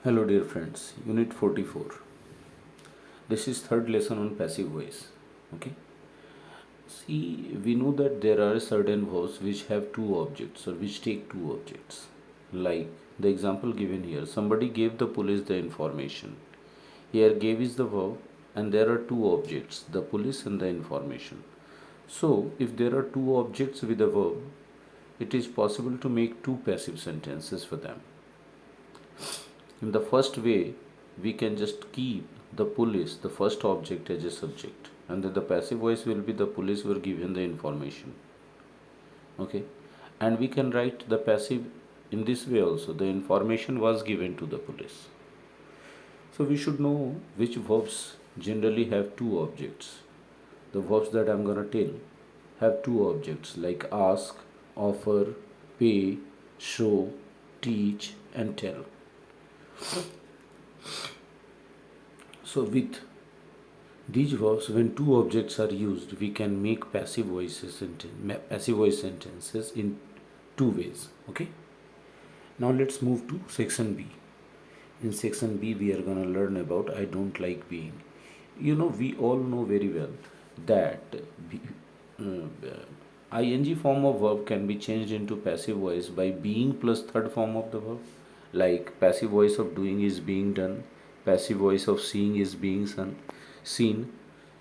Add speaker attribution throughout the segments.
Speaker 1: Hello dear friends, Unit 44. This is third lesson on passive voice. Okay. See, we know that there are certain verbs which have two objects or which take two objects. Like the example given here, somebody gave the police the information. Here gave is the verb and there are two objects, the police and the information. So if there are two objects with a verb, it is possible to make two passive sentences for them. In the first way, we can just keep the police, the first object, as a subject, and then the passive voice will be the police were given the information. Okay, and we can write the passive in this way also. The information was given to the police. So we should know which verbs generally have two objects. The verbs that I'm gonna tell have two objects like ask, offer, pay, show, teach, and tell. So with these verbs, when two objects are used, we can make passive voice sentences in two ways. Okay. Now let's move to section B. In section B, we are gonna learn about I don't like being. We all know very well that ing form of verb can be changed into passive voice by being plus third form of the verb. Like passive voice of doing is being done, passive voice of seeing is being seen.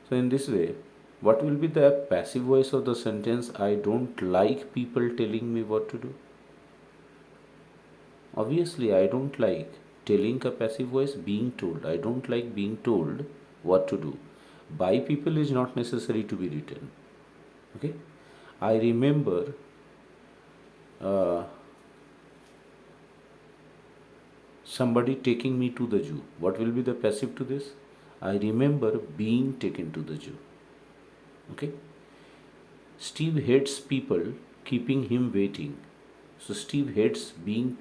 Speaker 1: So in this way, what will be the passive voice of the sentence I don't like people telling me what to do? Obviously, I don't like telling a passive voice being told. I don't like being told what to do. By people is not necessary to be written. Okay? I remember somebody taking me to the zoo. What will be the passive to this? I remember being taken to the zoo. Okay? Steve hates people keeping him waiting. So Steve hates being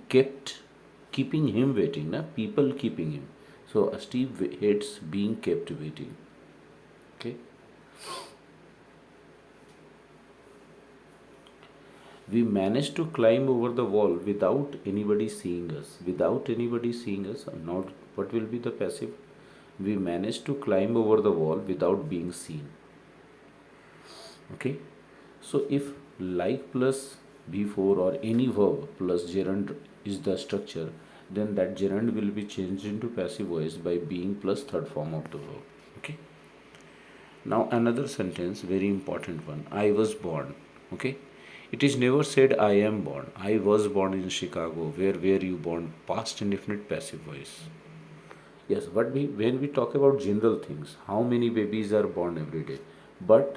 Speaker 1: keeping him waiting, na? People keeping him. So Steve hates being kept waiting. Okay? We managed to climb over the wall without anybody seeing us. Without anybody seeing us, not what will be the passive? We managed to climb over the wall without being seen. Okay? So if like plus before or any verb plus gerund is the structure, then that gerund will be changed into passive voice by being plus third form of the verb. Okay? Now another sentence, very important one. I was born. Okay? It is never said I am born. I was born in Chicago. Where were you born? Past indefinite passive voice. Yes, but when we talk about general things, how many babies are born every day? But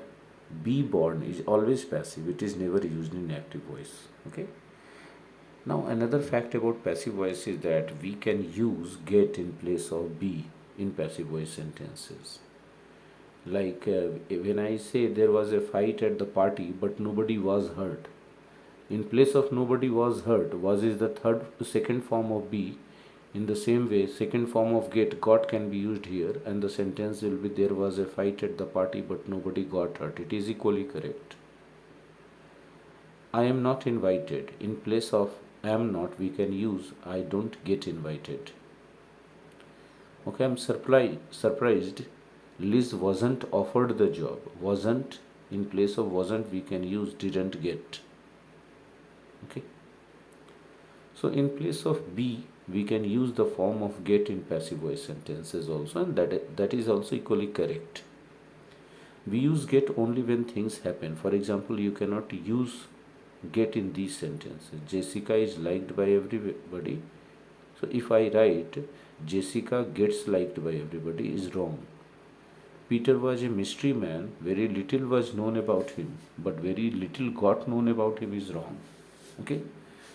Speaker 1: be born is always passive. It is never used in active voice. Okay. Now another fact about passive voice is that we can use get in place of be in passive voice sentences. Like when I say there was a fight at the party but nobody was hurt. In place of nobody was hurt, was is the second form of be. In the same way, second form of get got can be used here, and the sentence will be there was a fight at the party but nobody got hurt. It is equally correct. I am not invited. In place of am not, we can use I don't get invited. Okay, I'm surprised Liz wasn't offered the job. Wasn't, in place of wasn't, we can use didn't get. Okay. So in place of be, we can use the form of get in passive voice sentences also, and that is also equally correct. We use get only when things happen. For example, you cannot use get in these sentences. Jessica is liked by everybody. So if I write Jessica gets liked by everybody is wrong. Peter was a mystery man. Very little was known about him, but very little got known about him is wrong. Okay.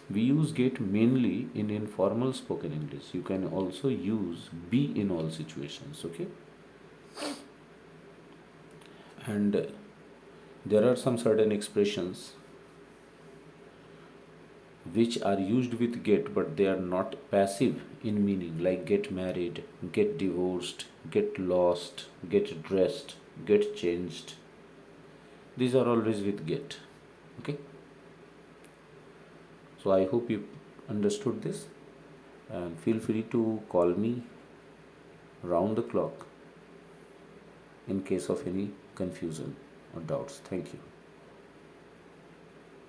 Speaker 1: We use get mainly in informal spoken English. You can also use be in all situations. Okay. And there are some certain expressions which are used with get but they are not passive in meaning, like get married, get divorced, get lost, get dressed, get changed. These are always with get. Okay. So I hope you understood this. and feel free to call me round the clock in case of any confusion or doubts. Thank you.